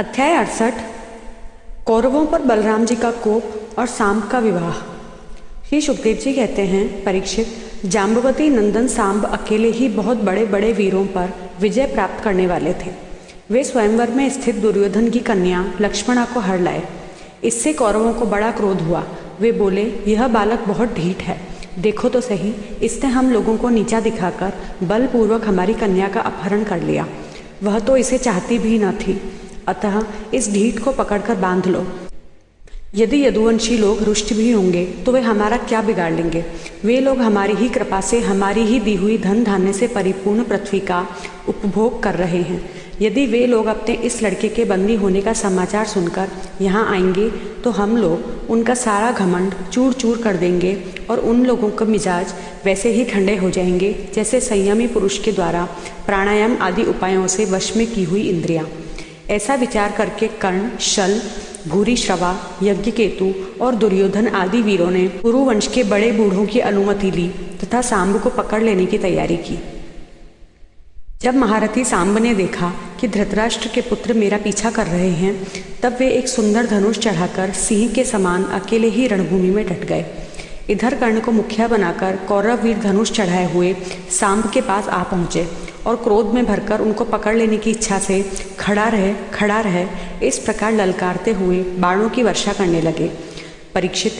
अध्याय 68 कौरवों पर बलराम जी का कोप और सांब का विवाह। श्री सुखदेव जी कहते हैं, परीक्षित, जाम्बवती नंदन सांब अकेले ही बहुत बड़े बड़े वीरों पर विजय प्राप्त करने वाले थे। वे स्वयंवर में स्थित दुर्योधन की कन्या लक्ष्मणा को हर लाए। इससे कौरवों को बड़ा क्रोध हुआ। वे बोले, यह बालक बहुत ढीठ है, देखो तो सही, इसने हम लोगों को नीचा दिखाकर बलपूर्वक हमारी कन्या का अपहरण कर लिया। वह तो इसे चाहती भी न थी, अतः इस ढीठ को पकड़कर बांध लो। यदि यदुवंशी लोग रुष्ट भी होंगे तो वे हमारा क्या बिगाड़ लेंगे। वे लोग हमारी ही कृपा से हमारी ही दी हुई धन धान्य से परिपूर्ण पृथ्वी का उपभोग कर रहे हैं। यदि वे लोग अपने इस लड़के के बंदी होने का समाचार सुनकर यहाँ आएंगे तो हम लोग उनका सारा घमंड चूर चूर कर देंगे और उन लोगों का मिजाज वैसे ही ठंडे हो जाएंगे जैसे संयमी पुरुष के द्वारा प्राणायाम आदि उपायों से वश में की हुई इंद्रियां। ऐसा विचार करके कर्ण, शल, भूरिश्रवा, यज्ञकेतु और दुर्योधन आदि वीरों ने कुरुवंश के बड़े बूढ़ों की अनुमति ली तथा सांब को पकड़ लेने की तैयारी की। जब महारथी सांब ने देखा कि धृतराष्ट्र के पुत्र मेरा पीछा कर रहे हैं, तब वे एक सुंदर धनुष चढ़ाकर सिंह के समान अकेले ही रणभूमि में डट गए। इधर कर्ण को मुखिया बनाकर कौरव वीर धनुष चढ़ाए हुए सांब के पास आ पहुंचे और क्रोध में भरकर उनको पकड़ लेने की इच्छा से खड़ा रहे इस प्रकार ललकारते हुए बाणों की वर्षा करने लगे। परीक्षित,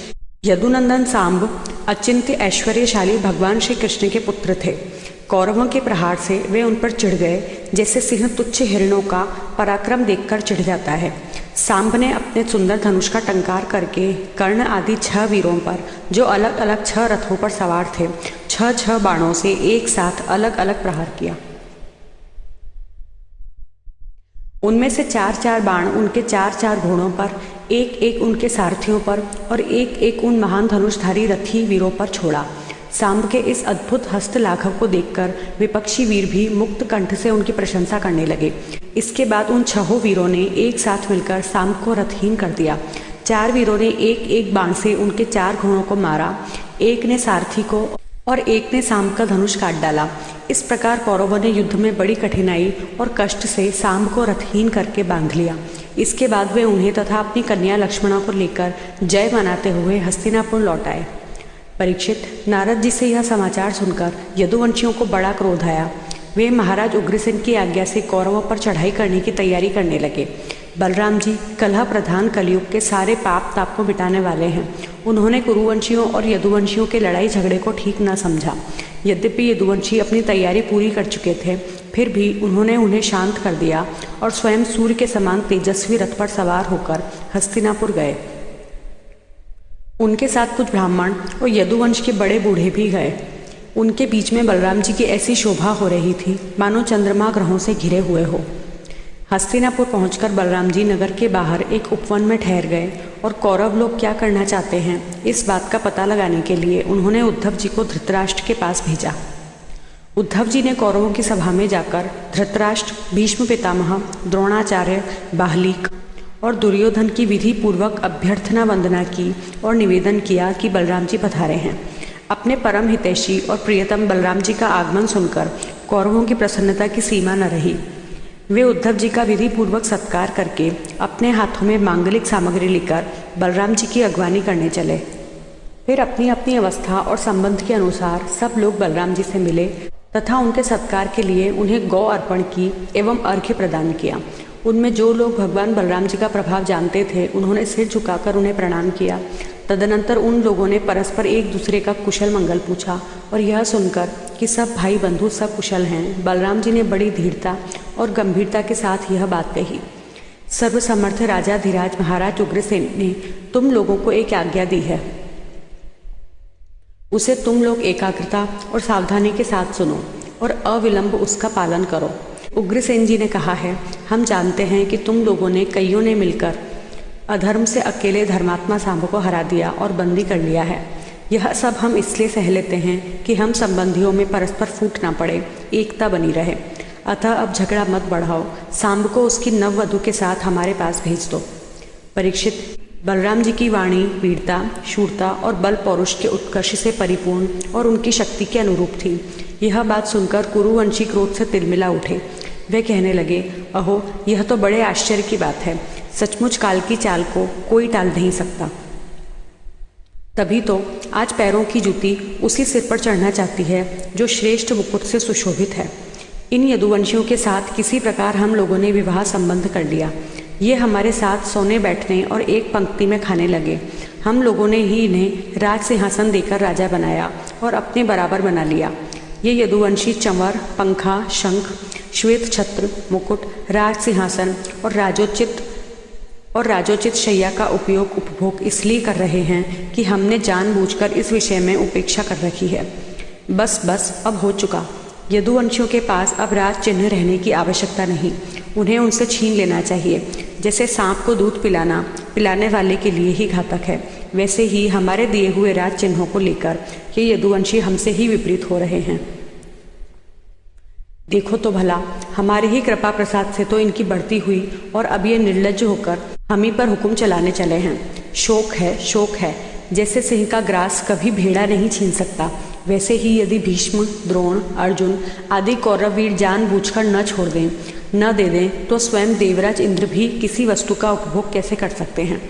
यदुनंदन सांब अचिंत्य ऐश्वर्यशाली भगवान श्री कृष्ण के पुत्र थे। कौरवों के प्रहार से वे उन पर चिढ़ गए जैसे सिंह तुच्छ हिरणों का पराक्रम देखकर चिढ़ जाता है। सांब ने अपने सुंदर धनुष का टंकार करके कर्ण आदि 6 वीरों पर, जो अलग अलग 6 रथों पर सवार थे, 6 बाणों से एक साथ अलग अलग प्रहार किया। उनमें से 4 बाण उनके 4 घोड़ों पर, एक उनके सारथियों पर और एक उन महान धनुषधारी रथी वीरों पर छोड़ा। सांब के इस अद्भुत हस्त लाघव को देखकर विपक्षी वीर भी मुक्त कंठ से उनकी प्रशंसा करने लगे। इसके बाद उन 6 वीरों ने एक साथ मिलकर सांब को रथहीन कर दिया। 4 वीरों ने एक बाण से उनके 4 घोड़ों को मारा, एक ने सारथी को और एक ने सांब का धनुष काट डाला। इस प्रकार कौरवों ने युद्ध में बड़ी कठिनाई और कष्ट से सांब को रथहीन करके बांध लिया। इसके बाद वे उन्हें तथा अपनी कन्या लक्ष्मणा को लेकर जय मनाते हुए हस्तिनापुर लौट आए। परीक्षित, नारद जी से यह समाचार सुनकर यदुवंशियों को बड़ा क्रोध आया। वे महाराज उग्रसेन की आज्ञा से कौरवों पर चढ़ाई करने की तैयारी करने लगे। बलराम जी कलह प्रधान कलयुग के सारे पाप ताप को मिटाने वाले हैं। उन्होंने कुरुवंशियों और यदुवंशियों के लड़ाई झगड़े को ठीक न समझा। यद्यपि यदुवंशी अपनी तैयारी पूरी कर चुके थे, फिर भी उन्होंने उन्हें शांत कर दिया और स्वयं सूर्य के समान तेजस्वी रथ पर सवार होकर हस्तिनापुर गए। उनके साथ कुछ ब्राह्मण और यदुवंश के बड़े बूढ़े भी गए। उनके बीच में बलराम जी की ऐसी शोभा हो रही थी मानो चंद्रमा ग्रहों से घिरे हुए हो। हस्तिनापुर पहुंचकर बलराम जी नगर के बाहर एक उपवन में ठहर गए और कौरव लोग क्या करना चाहते हैं इस बात का पता लगाने के लिए उन्होंने उद्धव जी को धृतराष्ट्र के पास भेजा। उद्धव जी ने कौरवों की सभा में जाकर धृतराष्ट्र, भीष्म पितामह, द्रोणाचार्य, बाहलिक और दुर्योधन की विधि पूर्वक अभ्यर्थना वंदना की और निवेदन किया कि बलराम जी पधारे हैं। अपने परम हितैषी और प्रियतम बलराम जी का आगमन सुनकर कौरवों की प्रसन्नता की सीमा न रही। वे उद्धव जी का विधि पूर्वक सत्कार करके अपने हाथों में मांगलिक सामग्री लेकर बलराम जी की अगवानी करने चले। फिर अपनी अपनी अवस्था और संबंध के अनुसार सब लोग बलराम जी से मिले तथा उनके सत्कार के लिए उन्हें गौ अर्पण की एवं अर्घ्य प्रदान किया। उनमें जो लोग भगवान बलराम जी का प्रभाव जानते थे उन्होंने सिर झुकाकर उन्हें प्रणाम किया। तदनंतर उन लोगों ने परस्पर एक दूसरे का कुशल मंगल पूछा और यह सुनकर कि सब भाई बंधु सब कुशल हैं, बलराम जी ने बड़ी धीरता और गंभीरता के साथ यह बात कही। सर्वसमर्थ राजा धीराज महाराज उग्रसेन ने तुम लोगों को एक आज्ञा दी है, उसे तुम लोग एकाग्रता और सावधानी के साथ सुनो और अविलंब उसका पालन करो। उग्रसेन जी ने कहा है, हम जानते हैं कि तुम लोगों ने कईयों ने मिलकर अधर्म से अकेले धर्मात्मा सांब को हरा दिया और बंदी कर लिया है। यह सब हम इसलिए सह लेते हैं कि हम संबंधियों में परस्पर फूट ना पड़े, एकता बनी रहे। अतः अब झगड़ा मत बढ़ाओ, सांब को उसकी नववधू के साथ हमारे पास भेज दो। परीक्षित, बलराम जी की वाणी वीरता, शूरता और बल पौरुष के उत्कर्ष से परिपूर्ण और उनकी शक्ति के अनुरूप थी। यह बात सुनकर कुरुवंशी क्रोध से तिलमिला उठे। वे कहने लगे, अहो यह तो बड़े आश्चर्य की बात है, सचमुच काल की चाल को कोई टाल नहीं सकता। तभी तो आज पैरों की जूती उसी सिर पर चढ़ना चाहती है जो श्रेष्ठ मुकुट से सुशोभित है। इन यदुवंशियों के साथ किसी प्रकार हम लोगों ने विवाह संबंध कर लिया। ये हमारे साथ सोने बैठने और एक पंक्ति में खाने लगे। हम लोगों ने ही इन्हें राज सिंहासन देकर राजा बनाया और अपने बराबर बना लिया। ये यदुवंशी चंवर, पंखा, शंख, श्वेत छत्र, मुकुट, राज सिंहासन और राजोचित शैया का उपभोग इसलिए कर रहे हैं कि हमने जानबूझकर इस विषय में उपेक्षा कर रखी है। बस अब हो चुका। यदुवंशियों के पास अब राज चिन्ह रहने की आवश्यकता नहीं, उन्हें उनसे छीन लेना चाहिए। जैसे सांप को दूध पिलाने वाले के लिए ही घातक है, वैसे ही हमारे दिए हुए राज चिन्हों को लेकर ये यदुवंशी हमसे ही विपरीत हो रहे हैं। देखो तो भला, हमारे ही कृपा प्रसाद से तो इनकी बढ़ती हुई और अब ये निर्लज्ज होकर हम ही पर हुक्म चलाने चले हैं। शोक है। जैसे सिंह का ग्रास कभी भेड़ा नहीं छीन सकता, वैसे ही यदि भीष्म, द्रोण, अर्जुन आदि कौरववीर जानबूझकर न छोड़ दें, न दे दें, तो स्वयं देवराज इंद्र भी किसी वस्तु का उपभोग कैसे कर सकते हैं।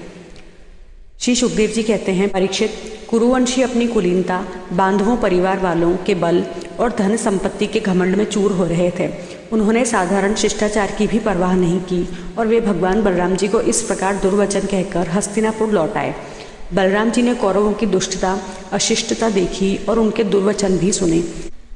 श्री सुखदेव जी कहते हैं, परीक्षित, कुरुवंशी अपनी कुलीनता, बांधवों परिवार वालों के बल और धन संपत्ति के घमंड में चूर हो रहे थे। उन्होंने साधारण शिष्टाचार की भी परवाह नहीं की और वे भगवान बलराम जी को इस प्रकार दुर्वचन कहकर हस्तिनापुर लौट आए। बलराम जी ने कौरवों की दुष्टता, अशिष्टता देखी और उनके दुर्वचन भी सुने।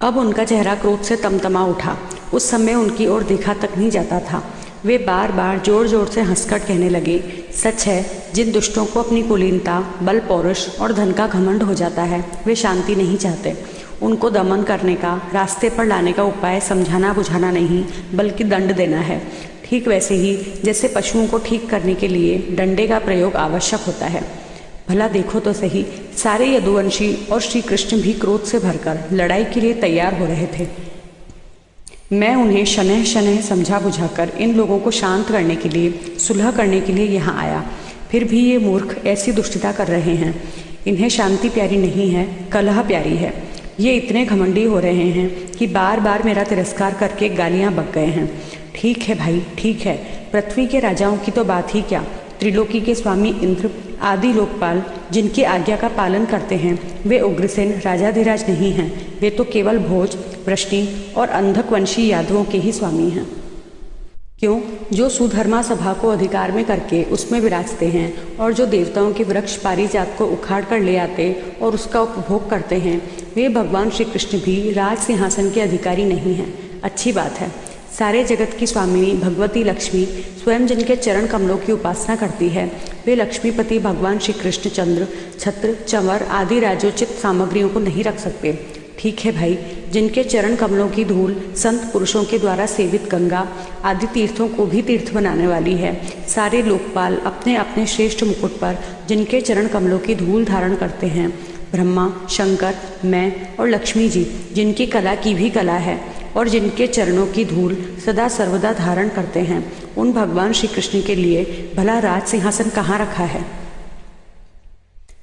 अब उनका चेहरा क्रोध से तमतमा उठा। उस समय उनकी ओर देखा तक नहीं जाता था। वे बार बार जोर जोर से हंसकर कहने लगे, सच है, जिन दुष्टों को अपनी कुलीनता, बल, पौरुष और धन का घमंड हो जाता है, वे शांति नहीं चाहते। उनको दमन करने का, रास्ते पर लाने का उपाय समझाना बुझाना नहीं, बल्कि दंड देना है। ठीक वैसे ही जैसे पशुओं को ठीक करने के लिए डंडे का प्रयोग आवश्यक होता है। भला देखो तो सही, सारे यदुवंशी और श्री कृष्ण भी क्रोध से भरकर लड़ाई के लिए तैयार हो रहे थे। मैं उन्हें शनह शनह समझा बुझाकर इन लोगों को शांत करने के लिए, सुलह करने के लिए यहाँ आया। फिर भी ये मूर्ख ऐसी दुष्टता कर रहे हैं। इन्हें शांति प्यारी नहीं है, कलह प्यारी है। ये इतने घमंडी हो रहे हैं कि बार बार मेरा तिरस्कार करके गालियाँ बक गए हैं। ठीक है भाई, ठीक है, पृथ्वी के राजाओं की तो बात ही क्या, त्रिलोकी के स्वामी इंद्र आदि लोकपाल जिनकी आज्ञा का पालन करते हैं, वे उग्रसेन राजाधिराज नहीं हैं। वे तो केवल भोज, वृष्णि और अंधकवंशी यादवों के ही स्वामी हैं। क्यों? जो सुधर्मा सभा को अधिकार में करके उसमें विराजते हैं और जो देवताओं के वृक्ष पारिजात को उखाड़ कर ले आते और उसका उपभोग करते हैं, वे भगवान श्री कृष्ण भी राज सिंहासन के अधिकारी नहीं हैं। अच्छी बात है। सारे जगत की स्वामिनी भगवती लक्ष्मी स्वयं जिनके चरण कमलों की उपासना करती है, वे लक्ष्मीपति भगवान श्री कृष्णचंद्र छत्र, चंवर आदि राजोचित सामग्रियों को नहीं रख सकते। ठीक है भाई, जिनके चरण कमलों की धूल संत पुरुषों के द्वारा सेवित गंगा आदि तीर्थों को भी तीर्थ बनाने वाली है। सारे लोकपाल अपने अपने श्रेष्ठ मुकुट पर जिनके चरण कमलों की धूल धारण करते हैं, ब्रह्मा, शंकर, मैं और लक्ष्मी जी जिनकी कला की भी कला है और जिनके चरणों की धूल सदा सर्वदा धारण करते हैं, उन भगवान श्री कृष्ण के लिए भला राज सिंहासन कहाँ रखा है।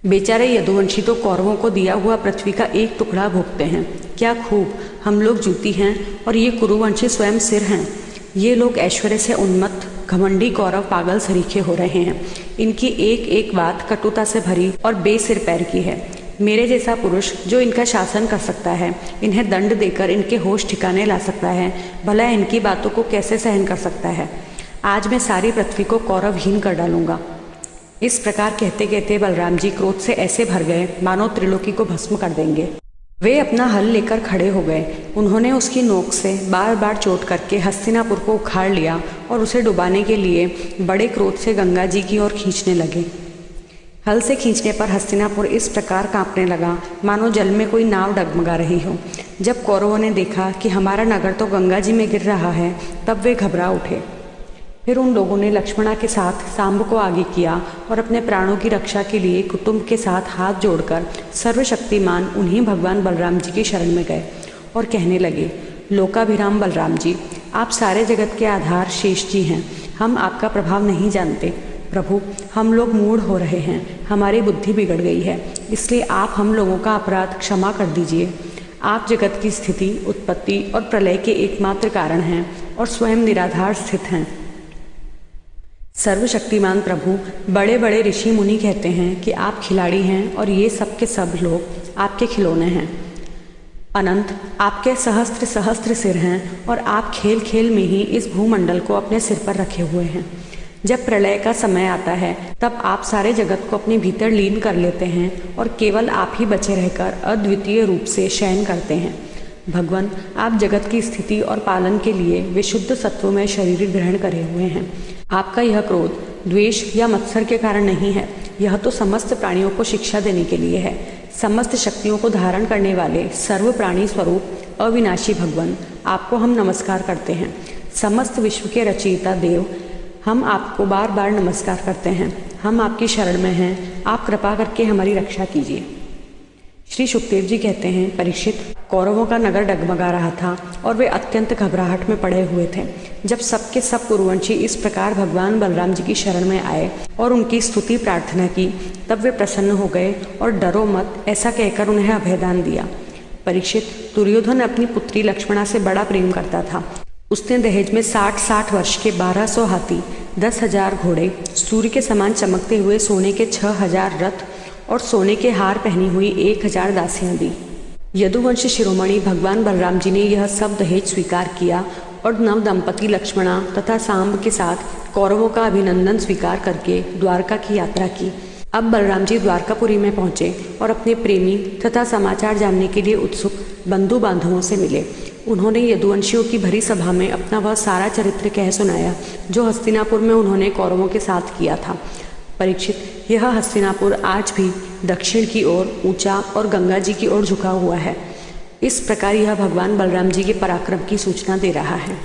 बेचारे यदुवंशी तो कौरवों को दिया हुआ पृथ्वी का एक टुकड़ा भोगते हैं। क्या खूब, हम लोग जूती हैं और ये कुरुवंशी स्वयं सिर हैं। ये लोग ऐश्वर्य से उन्मत्त घमंडी कौरव पागल सरीखे हो रहे हैं। इनकी एक एक बात कटुता से भरी और बेसिर पैर की है। मेरे जैसा पुरुष जो इनका शासन कर सकता है, इन्हें दंड देकर इनके होश ठिकाने ला सकता है, भला इनकी बातों को कैसे सहन कर सकता है। आज मैं सारी पृथ्वी को कौरवहीन कर डालूंगा। इस प्रकार कहते कहते बलराम जी क्रोध से ऐसे भर गए मानो त्रिलोकी को भस्म कर देंगे। वे अपना हल लेकर खड़े हो गए। उन्होंने उसकी नोक से बार बार चोट करके हस्तिनापुर को उखाड़ लिया और उसे डुबाने के लिए बड़े क्रोध से गंगा जी की ओर खींचने लगे। हल से खींचने पर हस्तिनापुर इस प्रकार कांपने लगा मानो जल में कोई नाव डगमगा रही हो। जब कौरवों ने देखा कि हमारा नगर तो गंगा जी में गिर रहा है, तब वे घबरा उठे। फिर उन लोगों ने लक्ष्मणा के साथ सांब को आगे किया और अपने प्राणों की रक्षा के लिए कुटुंब के साथ हाथ जोड़कर सर्वशक्तिमान उन्हीं भगवान बलराम जी की शरण में गए और कहने लगे, लोकाभिराम बलराम जी, आप सारे जगत के आधार शेष जी हैं। हम आपका प्रभाव नहीं जानते। प्रभु, हम लोग मूढ़ हो रहे हैं, हमारी बुद्धि बिगड़ गई है, इसलिए आप हम लोगों का अपराध क्षमा कर दीजिए। आप जगत की स्थिति, उत्पत्ति और प्रलय के एकमात्र कारण हैं और स्वयं निराधार स्थित हैं। सर्वशक्तिमान प्रभु, बड़े बड़े ऋषि मुनि कहते हैं कि आप खिलाड़ी हैं और ये सब के सब लोग आपके खिलौने हैं। अनंत, आपके सहस्त्र सहस्त्र सिर हैं और आप खेल खेल में ही इस भूमंडल को अपने सिर पर रखे हुए हैं। जब प्रलय का समय आता है तब आप सारे जगत को अपने भीतर लीन कर लेते हैं और केवल आप ही बचे रहकर अद्वितीय रूप से शयन करते हैं। भगवान, आप जगत की स्थिति और पालन के लिए विशुद्ध सत्वमय शरीर ग्रहण करे हुए हैं। आपका यह क्रोध, द्वेष या मत्सर के कारण नहीं है, यह तो समस्त प्राणियों को शिक्षा देने के लिए है। समस्त शक्तियों को धारण करने वाले सर्व प्राणी स्वरूप अविनाशी भगवान, आपको हम नमस्कार करते हैं। समस्त विश्व के रचयिता देव, हम आपको बार बार नमस्कार करते हैं। हम आपकी शरण में हैं, आप कृपा करके हमारी रक्षा कीजिए। श्री सुखदेव जी कहते हैं, परीक्षित, कौरवों का नगर डगमगा रहा था और वे अत्यंत घबराहट में पड़े हुए थे। जब सबके सब कुरुवंशी इस प्रकार भगवान बलराम जी की शरण में आए और उनकी स्तुति प्रार्थना की, तब वे प्रसन्न हो गए और डरो मत ऐसा कहकर उन्हें अभयदान दिया। परीक्षित, दुर्योधन अपनी पुत्री लक्ष्मणा से बड़ा प्रेम करता था। उसने दहेज में 60 वर्ष के 1200 हाथी, 10,000 घोड़े, सूर्य के समान चमकते हुए सोने के 6,000 रथ और सोने के हार पहनी हुई 1,000 दासियां दी। यदुवंश शिरोमणि भगवान बलराम जी ने यह सब दहेज स्वीकार किया और नव दंपति लक्ष्मणा तथा सांब के साथ कौरवों का अभिनंदन स्वीकार करके द्वारका की यात्रा की। अब बलराम जी द्वारकापुरी में पहुंचे और अपने प्रेमी तथा समाचार जानने के लिए उत्सुक बंधु बांधवों से मिले। उन्होंने यदुवंशियों की भरी सभा में अपना वह सारा चरित्र कह सुनाया जो हस्तिनापुर में उन्होंने कौरवों के साथ किया था। परीक्षित, यह हस्तिनापुर आज भी दक्षिण की ओर ऊंचा और गंगा जी की ओर झुका हुआ है। इस प्रकार यह भगवान बलराम जी के पराक्रम की सूचना दे रहा है।